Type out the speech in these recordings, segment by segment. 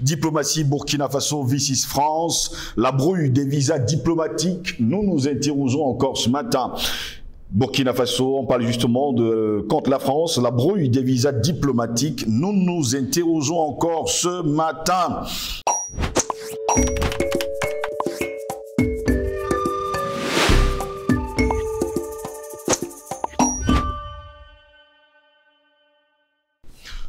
Diplomatie Burkina Faso vs France, la brouille des visas diplomatiques. Nous nous interrogeons encore ce matin. Burkina Faso, on parle justement de contre la France, la brouille des visas diplomatiques. Nous nous interrogeons encore ce matin.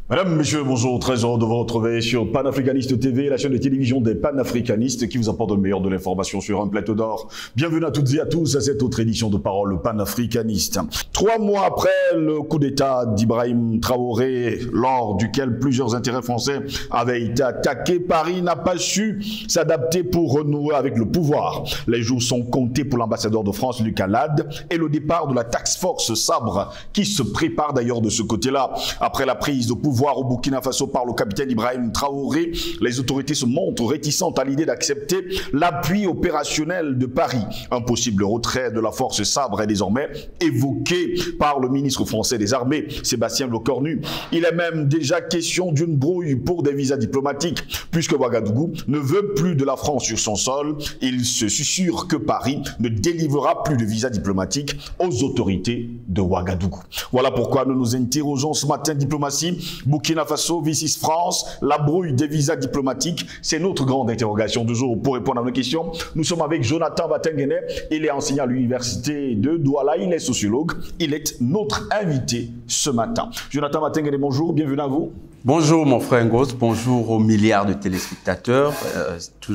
Mesdames, Messieurs, bonjour, très heureux de vous retrouver sur Panafricaniste TV, la chaîne de télévision des panafricanistes qui vous apporte le meilleur de l'information sur un plateau d'or. Bienvenue à toutes et à tous à cette autre édition de Parole panafricaniste. 3 mois après le coup d'État d'Ibrahim Traoré, lors duquel plusieurs intérêts français avaient été attaqués, Paris n'a pas su s'adapter pour renouer avec le pouvoir. Les jours sont comptés pour l'ambassadeur de France, Luc Alade, et le départ de la task force Sabre, qui se prépare d'ailleurs de ce côté-là. Après la prise de pouvoir au Burkina Faso par le capitaine Ibrahim Traoré, les autorités se montrent réticentes à l'idée d'accepter l'appui opérationnel de Paris. Un possible retrait de la force Sabre est désormais évoqué par le ministre français des Armées, Sébastien Lecornu. Il est même déjà question d'une brouille pour des visas diplomatiques, puisque Ouagadougou ne veut plus de la France sur son sol. Il se susurre que Paris ne délivrera plus de visas diplomatiques aux autorités de Ouagadougou. Voilà pourquoi nous nous interrogeons ce matin. Diplomatie Burkina Faso vs France, la brouille des visas diplomatiques, c'est notre grande interrogation du jour. Pour répondre à nos questions, nous sommes avec Jonathan Batengene. Il est enseignant à l'université de Douala, il est sociologue, il est notre invité ce matin. Jonathan Batengene, bonjour, bienvenue à vous. Bonjour mon frère Ngos, bonjour aux milliards de téléspectateurs.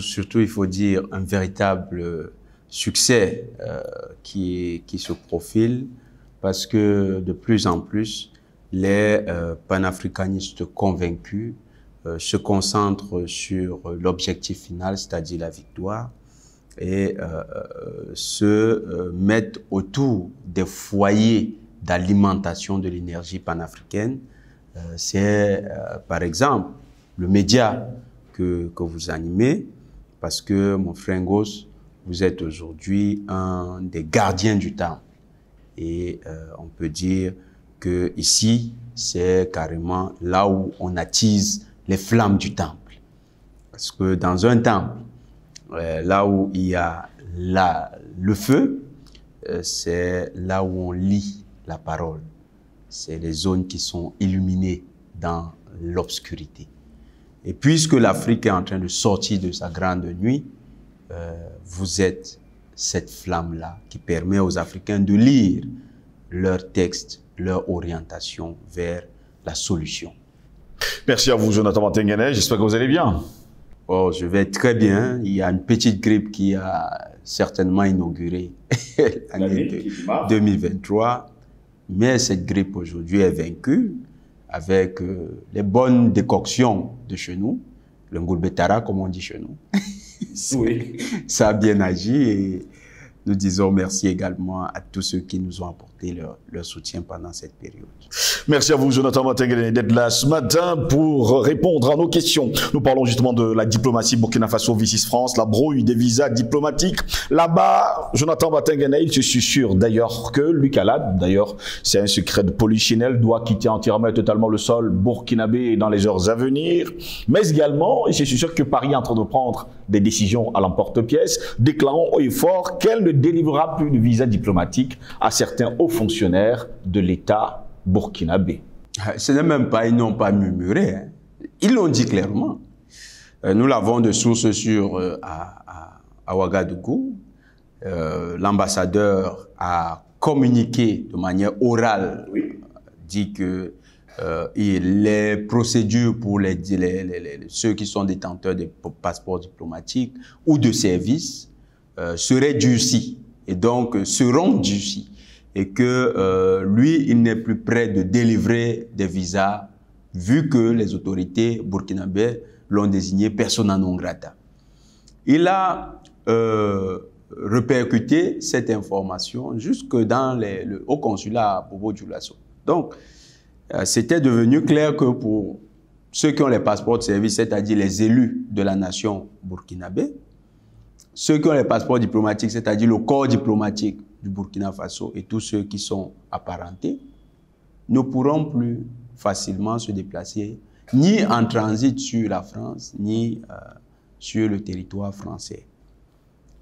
Surtout, il faut dire un véritable succès qui se profile parce que de plus en plus, les panafricanistes convaincus se concentrent sur l'objectif final, c'est-à-dire la victoire, et se mettent autour des foyers d'alimentation de l'énergie panafricaine. C'est par exemple le média que vous animez, parce que mon frère Ngos, vous êtes aujourd'hui un des gardiens du temple. Et on peut dire que ici, c'est carrément là où on attise les flammes du temple. Parce que dans un temple, là où il y a le feu, c'est là où on lit la parole. C'est les zones qui sont illuminées dans l'obscurité. Et puisque l'Afrique est en train de sortir de sa grande nuit, vous êtes cette flamme-là qui permet aux Africains de lire leurs textes, leur orientation vers la solution. Merci à vous, Jonathan Batengene. J'espère que vous allez bien. Oh, je vais très bien. Il y a une petite grippe qui a certainement inauguré l'année 2023. Mais cette grippe aujourd'hui est vaincue avec les bonnes décoctions de chez nous, le ngulbetara comme on dit chez nous. Oui. Ça a bien agi et nous disons merci également à tous ceux qui nous ont apporté leur soutien pendant cette période. Merci à vous, Jonathan Batengene, d'être là ce matin pour répondre à nos questions. Nous parlons justement de la diplomatie Burkina Faso vs France, la brouille des visas diplomatiques. Là-bas, Jonathan Batengene, il se susurre d'ailleurs que Luc Alade, d'ailleurs, c'est un secret de polichinelle, doit quitter entièrement et totalement le sol burkinabé dans les heures à venir. Mais également, il se susurre que Paris est en train de prendre des décisions à l'emporte-pièce, déclarant haut et fort qu'elle ne délivrera plus de visas diplomatiques à certains hauts fonctionnaires de l'État burkinabé. Ce n'est même pas, ils n'ont pas murmuré, hein. Ils l'ont dit clairement. Nous l'avons de sources sûres à Ouagadougou. L'ambassadeur a communiqué de manière orale, dit que les procédures pour ceux qui sont détenteurs de passeports diplomatiques ou de services seraient durcies et donc seront durcies. Et que lui, il n'est plus prêt de délivrer des visas vu que les autorités burkinabées l'ont désigné persona non grata. Il a répercuté cette information jusque dans le haut consulat à Bobo-Dioulasso. Donc, c'était devenu clair que pour ceux qui ont les passeports de service, c'est-à-dire les élus de la nation burkinabé, ceux qui ont les passeports diplomatiques, c'est-à-dire le corps diplomatique du Burkina Faso et tous ceux qui sont apparentés, ne pourront plus facilement se déplacer ni en transit sur la France, ni sur le territoire français.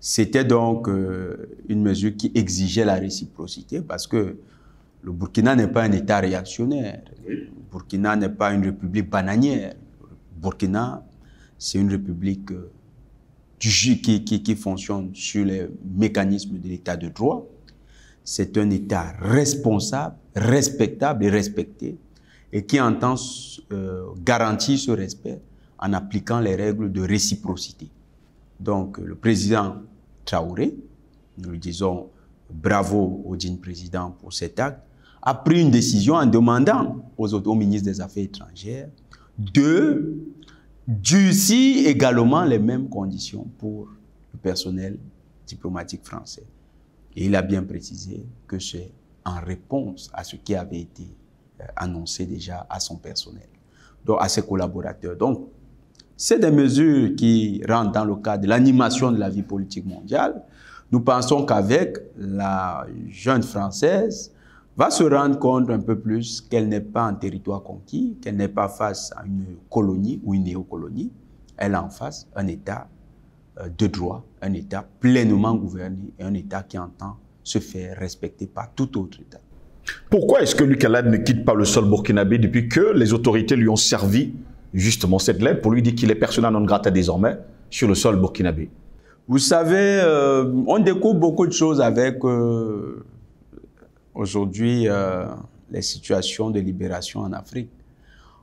C'était donc une mesure qui exigeait la réciprocité parce que le Burkina n'est pas un État réactionnaire. Le Burkina n'est pas une république bananière. Le Burkina, c'est une république qui fonctionne sur les mécanismes de l'État de droit. C'est un État responsable, respectable et respecté et qui entend garantir ce respect en appliquant les règles de réciprocité. Donc, le président Traoré, nous lui disons bravo au digne président pour cet acte, a pris une décision en demandant au ministre des Affaires étrangères de durcir également les mêmes conditions pour le personnel diplomatique français. Et il a bien précisé que c'est en réponse à ce qui avait été annoncé déjà à son personnel, donc à ses collaborateurs. Donc, c'est des mesures qui rentrent dans le cadre de l'animation de la vie politique mondiale. Nous pensons qu'avec la jeune Française, va se rendre compte un peu plus qu'elle n'est pas en territoire conquis, qu'elle n'est pas face à une colonie ou une néocolonie. Elle a en face un État de droit, un État pleinement gouverné et un État qui entend se faire respecter par tout autre État. Pourquoi est-ce que Luc Alade ne quitte pas le sol burkinabé depuis que les autorités lui ont servi justement cette lettre pour lui dire qu'il est persona non grata désormais sur le sol burkinabé? Vous savez, on découvre beaucoup de choses avec aujourd'hui les situations de libération en Afrique.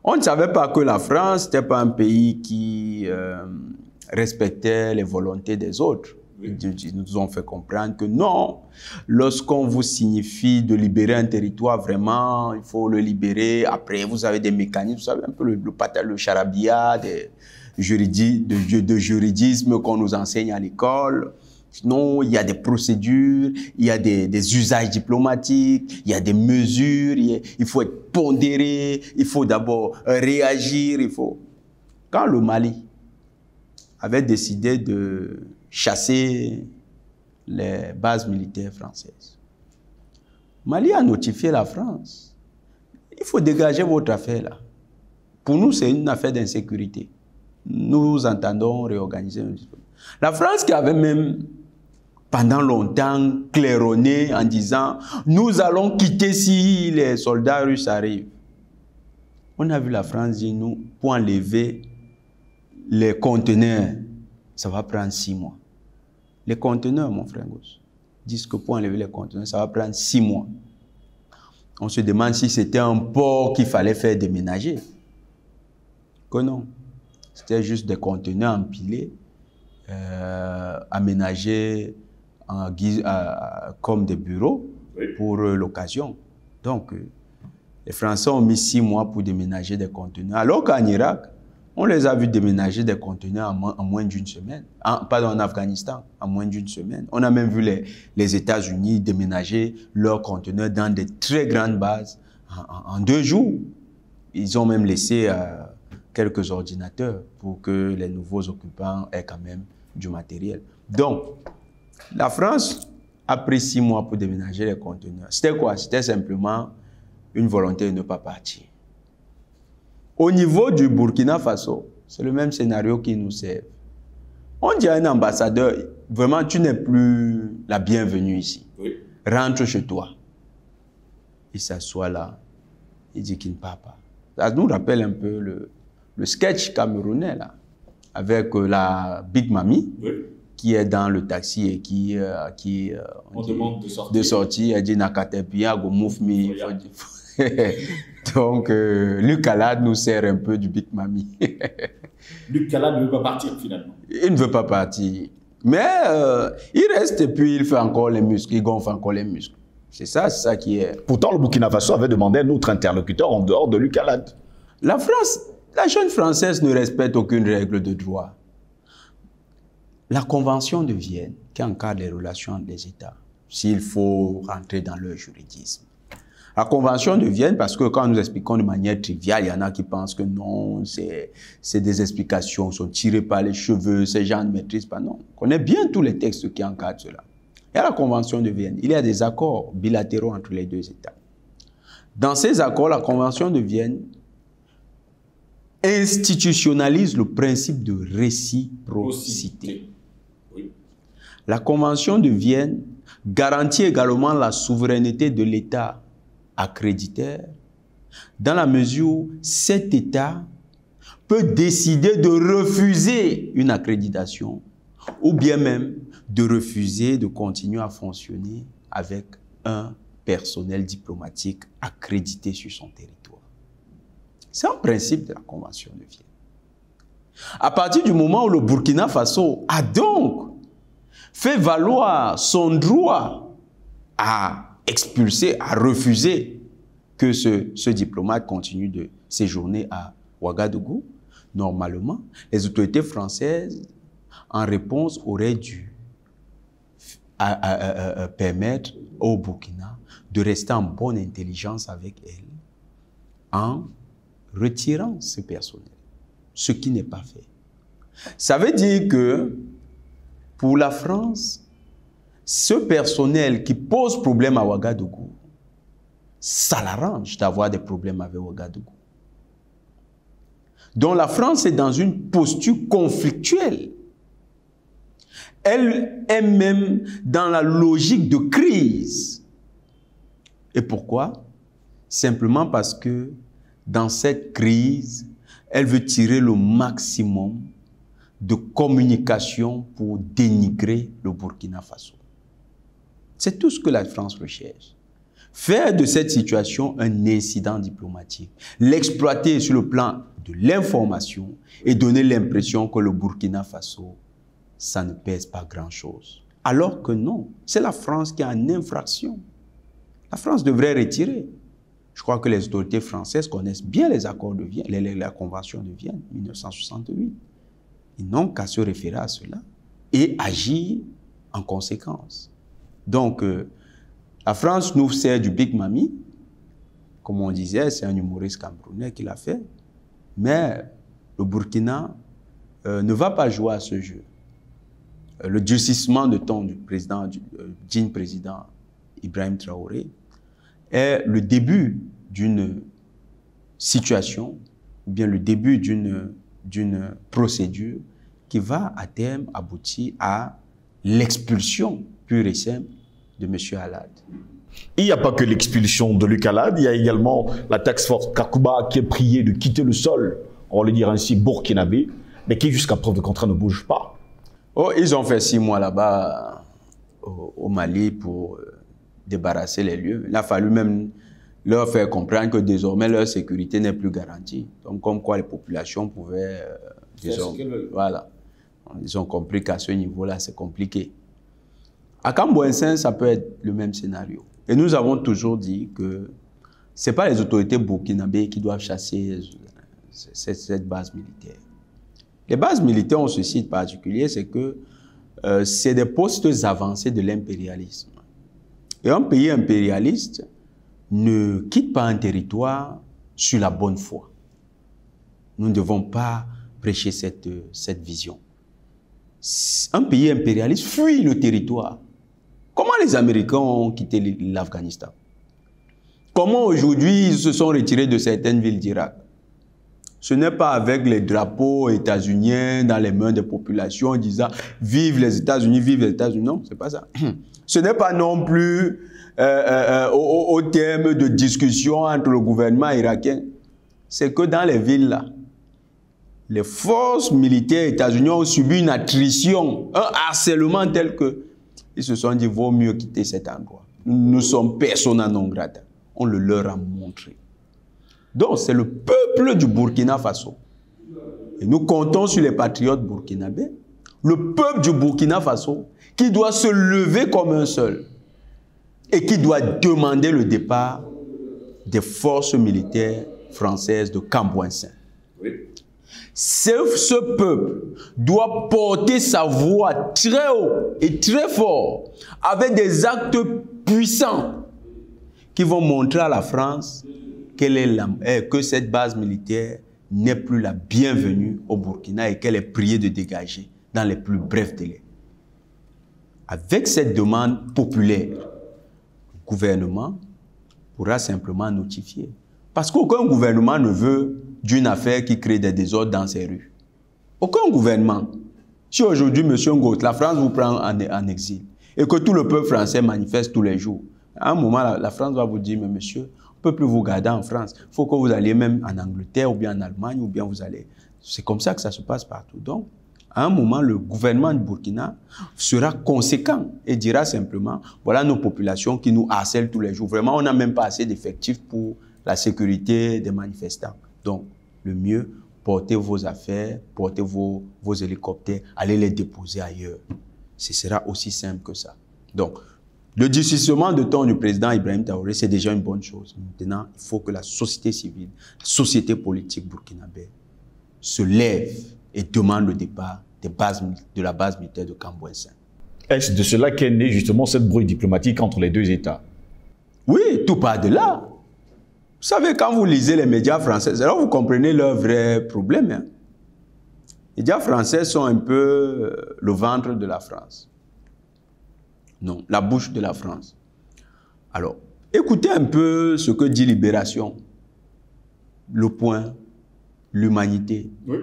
On ne savait pas que la France n'était pas un pays qui respectait les volontés des autres. Ils nous ont fait comprendre que non, lorsqu'on vous signifie de libérer un territoire, vraiment, il faut le libérer. Après, vous avez des mécanismes, vous savez, un peu le charabia, de juridisme qu'on nous enseigne à l'école. Sinon, il y a des procédures, il y a des usages diplomatiques, il y a des mesures, il faut être pondéré, il faut d'abord réagir, Quand le Mali avait décidé de chasser les bases militaires françaises, Mali a notifié la France. Il faut dégager votre affaire là. Pour nous, c'est une affaire d'insécurité. Nous entendons réorganiser. La France qui avait même pendant longtemps claironné en disant « Nous allons quitter si les soldats russes arrivent ». On a vu la France dire « Nous, pour enlever les conteneurs, ça va prendre 6 mois ». Les conteneurs, mon frère Gauss, disent que pour enlever les conteneurs, ça va prendre 6 mois. On se demande si c'était un port qu'il fallait faire déménager. Que non. C'était juste des conteneurs empilés, aménagés en guise, comme des bureaux pour l'occasion. Donc, les Français ont mis 6 mois pour déménager des conteneurs, alors qu'en Irak, on les a vus déménager des conteneurs en moins d'une semaine. Pardon, en Afghanistan, en moins d'une semaine. On a même vu les États-Unis déménager leurs conteneurs dans des très grandes bases en 2 jours. Ils ont même laissé quelques ordinateurs pour que les nouveaux occupants aient quand même du matériel. Donc, la France a pris 6 mois pour déménager les conteneurs. C'était quoi? C'était simplement une volonté de ne pas partir. Au niveau du Burkina Faso, c'est le même scénario qui nous sert. On dit à un ambassadeur, vraiment, tu n'es plus la bienvenue ici. Oui. Rentre chez toi. Il s'assoit là. Il dit qu'il ne part pas. Ça nous rappelle un peu le sketch camerounais, là, avec la Big Mamie, oui, qui est dans le taxi et qui on demande de sortir. Elle dit, Nakatepiya, go move me. Donc, Luc Alade nous sert un peu du Big Mamie. Luc Alade ne veut pas partir, finalement. Il ne veut pas partir. Mais il reste et puis il fait encore les muscles, il gonfle encore les muscles. C'est ça qui est... Pourtant, le Burkina Faso avait demandé un autre interlocuteur en dehors de Luc Alade. La France, la jeune Française ne respecte aucune règle de droit. La Convention de Vienne, qui encadre les relations entre les États, s'il faut rentrer dans leur juridisme. La Convention de Vienne, parce que quand nous expliquons de manière triviale, il y en a qui pensent que non, c'est des explications, sont tirées par les cheveux, ces gens ne maîtrisent pas. Non, on connaît bien tous les textes qui encadrent cela. Il y a la Convention de Vienne, il y a des accords bilatéraux entre les 2 États. Dans ces accords, la Convention de Vienne institutionnalise le principe de réciprocité. Oui. La Convention de Vienne garantit également la souveraineté de l'État accréditaire dans la mesure où cet État peut décider de refuser une accréditation ou bien même de refuser de continuer à fonctionner avec un personnel diplomatique accrédité sur son territoire. C'est un principe de la Convention de Vienne. À partir du moment où le Burkina Faso a donc fait valoir son droit à expulser, à refuser que ce diplomate continue de séjourner à Ouagadougou, normalement, les autorités françaises, en réponse, auraient dû permettre au Burkina de rester en bonne intelligence avec elle en retirant ce personnel, ce qui n'est pas fait. Ça veut dire que pour la France, ce personnel qui pose problème à Ouagadougou, ça l'arrange d'avoir des problèmes avec Ouagadougou. Donc la France est dans une posture conflictuelle. Elle est même dans la logique de crise. Et pourquoi? Simplement parce que dans cette crise, elle veut tirer le maximum de communication pour dénigrer le Burkina Faso. C'est tout ce que la France recherche. Faire de cette situation un incident diplomatique, l'exploiter sur le plan de l'information et donner l'impression que le Burkina Faso, ça ne pèse pas grand-chose. Alors que non, c'est la France qui est en infraction. La France devrait retirer. Je crois que les autorités françaises connaissent bien les accords de Vienne, la Convention de Vienne, 1968. Ils n'ont qu'à se référer à cela et agir en conséquence. Donc, la France nous sert du Big Mami. Comme on disait, c'est un humoriste camerounais qui l'a fait. Mais le Burkina ne va pas jouer à ce jeu. Le durcissement de ton du président, digne président Ibrahim Traoré, est le début d'une situation, ou bien le début d'une procédure qui va à terme aboutir à l'expulsion pure et simple de M. Alad. Il n'y a pas que l'expulsion de Luc Alad, il y a également la task force Takuba qui est priée de quitter le sol, on va le dire ainsi, burkinabé, mais qui jusqu'à preuve de contraire ne bouge pas. Oh, ils ont fait 6 mois là-bas au Mali pour débarrasser les lieux. Il a fallu même leur faire comprendre que désormais leur sécurité n'est plus garantie. Donc comme quoi les populations pouvaient... voilà. Ils ont compris qu'à ce niveau-là, c'est compliqué. À Camboinsin, ça peut être le même scénario. Et nous avons toujours dit que ce n'est pas les autorités burkinabées qui doivent chasser cette base militaire. Les bases militaires ont ce site particulier, c'est que c'est des postes avancés de l'impérialisme. Et un pays impérialiste ne quitte pas un territoire sur la bonne foi. Nous ne devons pas prêcher cette vision. Un pays impérialiste fuit le territoire. Comment les Américains ont quitté l'Afghanistan? Comment aujourd'hui ils se sont retirés de certaines villes d'Irak? Ce n'est pas avec les drapeaux états-uniens dans les mains des populations en disant « Vive les États-Unis, vive les États-Unis ». Non, c'est pas ça. Ce n'est pas non plus au terme de discussion entre le gouvernement irakien. C'est que dans les villes là, les forces militaires états-uniennes ont subi une attrition, un harcèlement tel que ils se sont dit, vaut mieux quitter cet endroit. Nous sommes persona non grata. On le leur a montré. Donc, c'est le peuple du Burkina Faso. Et nous comptons sur les patriotes burkinabés. Le peuple du Burkina Faso qui doit se lever comme un seul et qui doit demander le départ des forces militaires françaises de Camboinsin. Ce peuple doit porter sa voix très haut et très fort avec des actes puissants qui vont montrer à la France que cette base militaire n'est plus la bienvenue au Burkina et qu'elle est priée de dégager dans les plus brefs délais. Avec cette demande populaire, le gouvernement pourra simplement notifier. Parce qu'aucun gouvernement ne veut d'une affaire qui crée des désordres dans ses rues. Aucun gouvernement. Si aujourd'hui, M. Ngoz, la France vous prend en exil et que tout le peuple français manifeste tous les jours, à un moment, la France va vous dire, mais monsieur, on ne peut plus vous garder en France. Il faut que vous alliez même en Angleterre ou bien en Allemagne ou bien vous allez... C'est comme ça que ça se passe partout. Donc, à un moment, le gouvernement du Burkina sera conséquent et dira simplement, voilà nos populations qui nous harcèlent tous les jours. Vraiment, on n'a même pas assez d'effectifs pour la sécurité des manifestants. Donc, le mieux, portez vos affaires, portez vos hélicoptères, allez les déposer ailleurs. Ce sera aussi simple que ça. Donc, le durcissement de ton du président Ibrahim Traoré, c'est déjà une bonne chose. Maintenant, il faut que la société civile, la société politique burkinabé se lève et demande le départ de la base militaire de Camp-Bouessin. Est-ce de cela qu'est née justement cette brouille diplomatique entre les deux États? Oui, tout part de là. Vous savez, quand vous lisez les médias français, alors vous comprenez leur vrai problème. Hein. Les médias français sont un peu le ventre de la France. Non, la bouche de la France. Alors, écoutez un peu ce que dit Libération, Le Point, l'Humanité. Oui.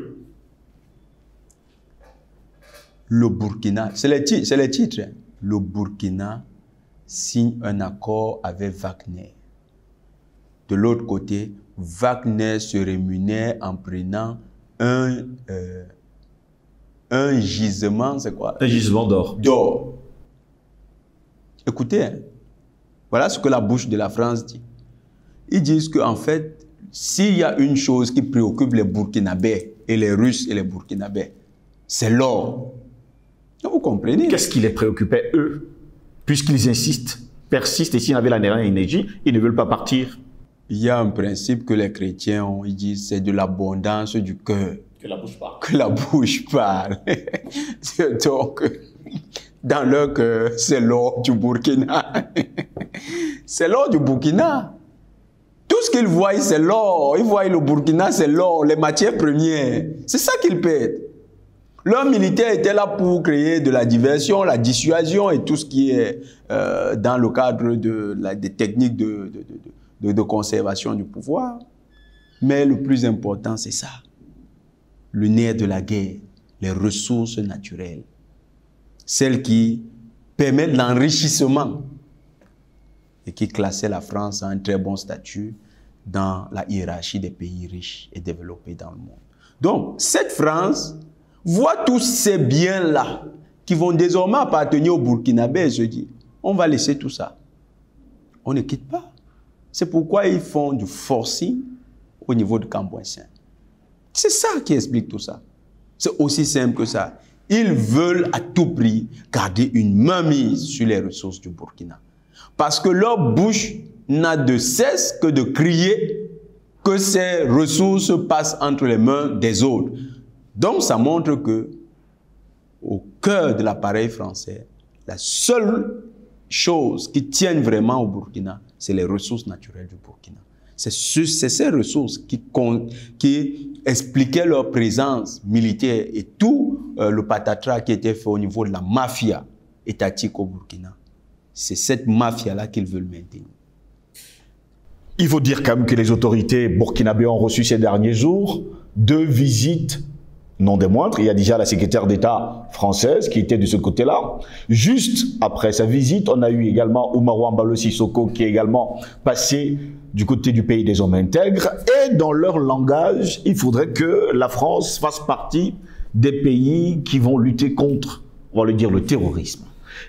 Le Burkina, c'est les titres. Hein. Le Burkina signe un accord avec Wagner. De l'autre côté, Wagner se rémunère en prenant un gisement, c'est quoi? Un gisement d'or. D'or. Écoutez, hein, voilà ce que la bouche de la France dit. Ils disent qu'en fait, s'il y a une chose qui préoccupe les Burkinabés et les Russes et les Burkinabés, c'est l'or. Vous comprenez? Qu'est-ce qui les préoccupait, eux? Puisqu'ils insistent, persistent, et s'ils n'avaient la dernière énergie, ils ne veulent pas partir. Il y a un principe que les chrétiens ont, ils disent, c'est de l'abondance du cœur. Que la bouche parle. Que la bouche parle. Donc, dans leur cœur, c'est l'or du Burkina. C'est l'or du Burkina. Tout ce qu'ils voient, c'est l'or. Ils voient le Burkina, c'est l'or, les matières premières. C'est ça qu'ils pètent. Leurs militaires étaient là pour créer de la diversion, la dissuasion et tout ce qui est dans le cadre des techniques de conservation du pouvoir. Mais le plus important, c'est ça. Le nerf de la guerre, les ressources naturelles. Celles qui permettent l'enrichissement et qui classaient la France à un très bon statut dans la hiérarchie des pays riches et développés dans le monde. Donc, cette France voit tous ces biens-là qui vont désormais appartenir au Burkinabé et se dit, on va laisser tout ça. On ne quitte pas. C'est pourquoi ils font du forcing au niveau de Camp-Bouessin. C'est ça qui explique tout ça. C'est aussi simple que ça. Ils veulent à tout prix garder une mainmise sur les ressources du Burkina. Parce que leur bouche n'a de cesse que de crier que ces ressources passent entre les mains des autres. Donc, ça montre que, au cœur de l'appareil français, la seule chose qui tienne vraiment au Burkina, c'est les ressources naturelles du Burkina. C'est ces ressources qui expliquaient leur présence militaire et tout le patatras qui était fait au niveau de la mafia étatique au Burkina. C'est cette mafia-là qu'ils veulent maintenir. Il faut dire quand même que les autorités burkinabées ont reçu ces derniers jours 2 visites, non des moindres. Il y a déjà la secrétaire d'État française qui était de ce côté-là. Juste après sa visite, on a eu également Oumarou Embalo Sissoko qui est également passé du côté du pays des hommes intègres. Et dans leur langage, il faudrait que la France fasse partie des pays qui vont lutter contre, on va le dire, le terrorisme.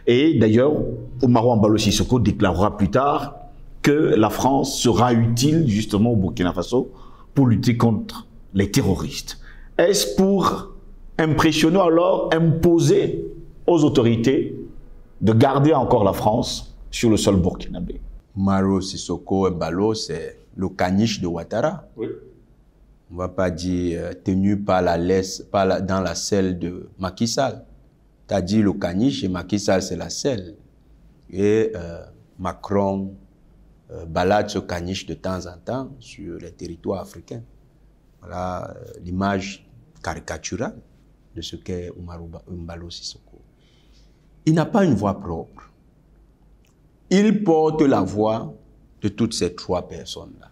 Et d'ailleurs, Oumarou Embalo Sissoko déclarera plus tard que la France sera utile justement au Burkina Faso pour lutter contre les terroristes. Est-ce pour impressionner alors, imposer aux autorités de garder encore la France sur le sol burkinabé? Oumarou Sissoko Embalo, c'est le caniche de Ouattara. Oui. On ne va pas dire tenu par dans la selle de Macky Sall. Tu as dit le caniche et Macky Sall, c'est la selle. Et Macron balade ce caniche de temps en temps sur les territoires africains. Voilà l'image caricaturale de ce qu'est Oumarou Embalo Sissoko. Il n'a pas une voix propre. Il porte la voix de toutes ces 3 personnes-là.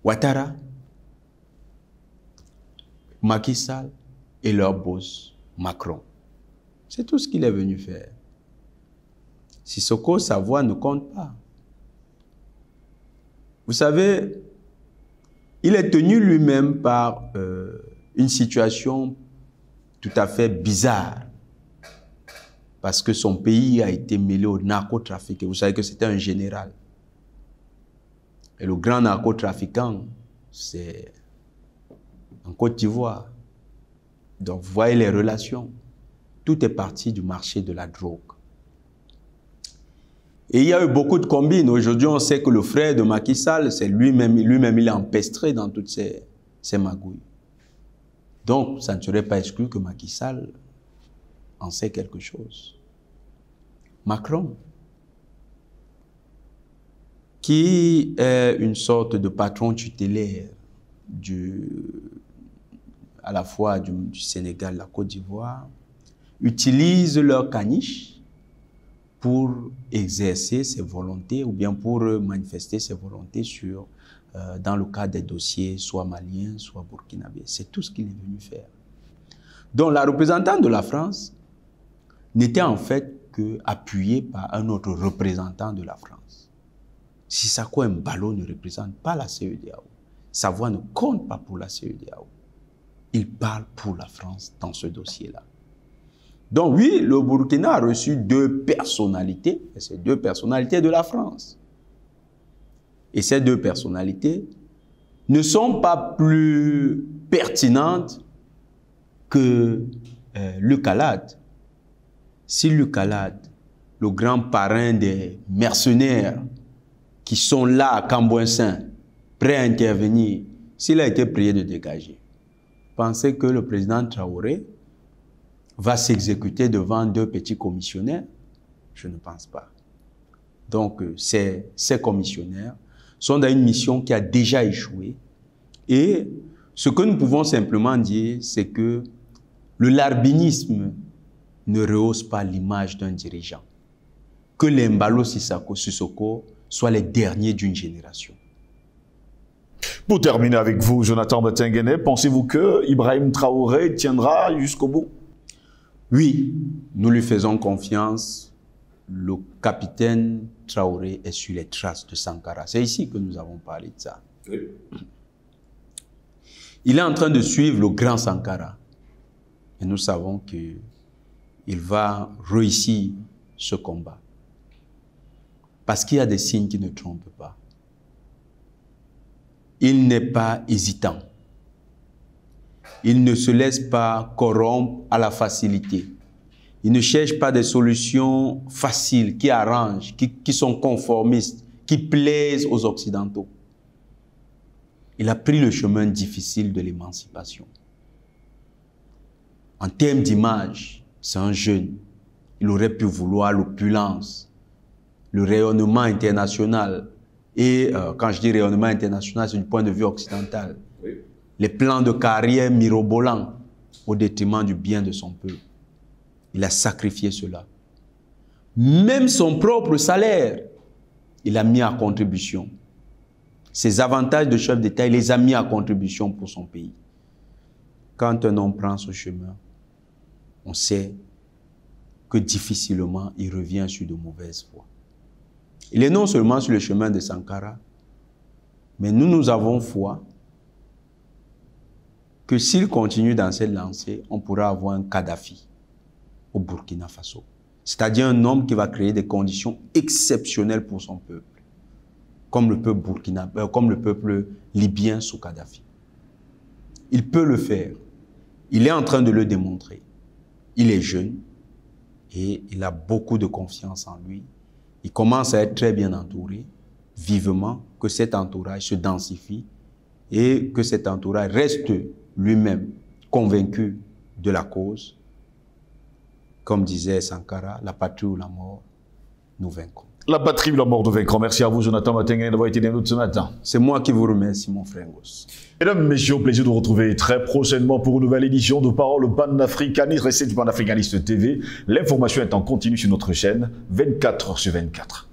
Ouattara, Macky Sall et leur boss Macron. C'est tout ce qu'il est venu faire. Sissoko, sa voix ne compte pas. Vous savez, il est tenu lui-même par une situation tout à fait bizarre. Parce que son pays a été mêlé au narcotrafic. Et vous savez que c'était un général. Et le grand narcotrafiquant, c'est en Côte d'Ivoire. Donc, vous voyez les relations. Tout est parti du marché de la drogue. Et il y a eu beaucoup de combines. Aujourd'hui, on sait que le frère de Macky Sall, c'est lui-même, il est empêtré dans toutes ces magouilles. Donc, ça ne serait pas exclu que Macky Sall en sait quelque chose. Macron, qui est une sorte de patron tutélaire à la fois du Sénégal et de la Côte d'Ivoire, utilise leur caniche pour exercer ses volontés ou bien pour manifester ses volontés dans le cadre des dossiers soit maliens, soit burkinabés. C'est tout ce qu'il est venu faire. Donc la représentante de la France n'était en fait qu'appuyée par un autre représentant de la France. Sissoko Embalo ne représente pas la CEDEAO. Sa voix ne compte pas pour la CEDEAO. Il parle pour la France dans ce dossier-là. Donc oui, le Burkina a reçu deux personnalités, et ces deux personnalités de la France. Et ces deux personnalités ne sont pas plus pertinentes que Luc Alade. Si Luc Alade, le grand parrain des mercenaires qui sont là à Cambouin-Saint, prêts à intervenir, s'il a été prié de dégager, pensez que le président Traoré va s'exécuter devant deux petits commissionnaires? Je ne pense pas. Donc, ces commissionnaires sont dans une mission qui a déjà échoué. Et ce que nous pouvons simplement dire, c'est que le larbinisme ne rehausse pas l'image d'un dirigeant. Que les Embalo Sissoko soient les derniers d'une génération. Pour terminer avec vous, Jonathan Batinguene, pensez-vous que Ibrahim Traoré tiendra jusqu'au bout? Oui, nous lui faisons confiance. Le capitaine Traoré est sur les traces de Sankara. C'est ici que nous avons parlé de ça. Oui. Il est en train de suivre le grand Sankara. Et nous savons qu'il va réussir ce combat. Parce qu'il y a des signes qui ne trompent pas. Il n'est pas hésitant. Il ne se laisse pas corrompre à la facilité. Il ne cherche pas des solutions faciles, qui arrangent, qui sont conformistes, qui plaisent aux Occidentaux. Il a pris le chemin difficile de l'émancipation. En termes d'image, c'est un jeune. Il aurait pu vouloir l'opulence, le rayonnement international. Et quand je dis rayonnement international, c'est du point de vue occidental. Oui. Les plans de carrière mirobolants au détriment du bien de son peuple. Il a sacrifié cela. Même son propre salaire, il a mis à contribution. Ses avantages de chef d'État, il les a mis à contribution pour son pays. Quand un homme prend ce chemin, on sait que difficilement il revient sur de mauvaises voies. Il est non seulement sur le chemin de Sankara, mais nous avons foi que s'il continue dans cette lancée, on pourra avoir un Kadhafi au Burkina Faso. C'est-à-dire un homme qui va créer des conditions exceptionnelles pour son peuple, comme le peuple comme le peuple libyen sous Kadhafi. Il peut le faire. Il est en train de le démontrer. Il est jeune et il a beaucoup de confiance en lui. Il commence à être très bien entouré, vivement, que cet entourage se densifie et que cet entourage reste lui-même convaincu de la cause. Comme disait Sankara, la patrie ou la mort, nous vaincrons. La patrie ou la mort, nous vaincrons. Merci à vous, Jonathan Batinguene, d'avoir été avec nous ce matin. C'est moi qui vous remercie, mon frère Ngos. Mesdames, Messieurs, plaisir de vous retrouver très prochainement pour une nouvelle édition de Parole panafricaniste. Restez du Panafricaniste TV. L'information est en continu sur notre chaîne, 24h sur 24.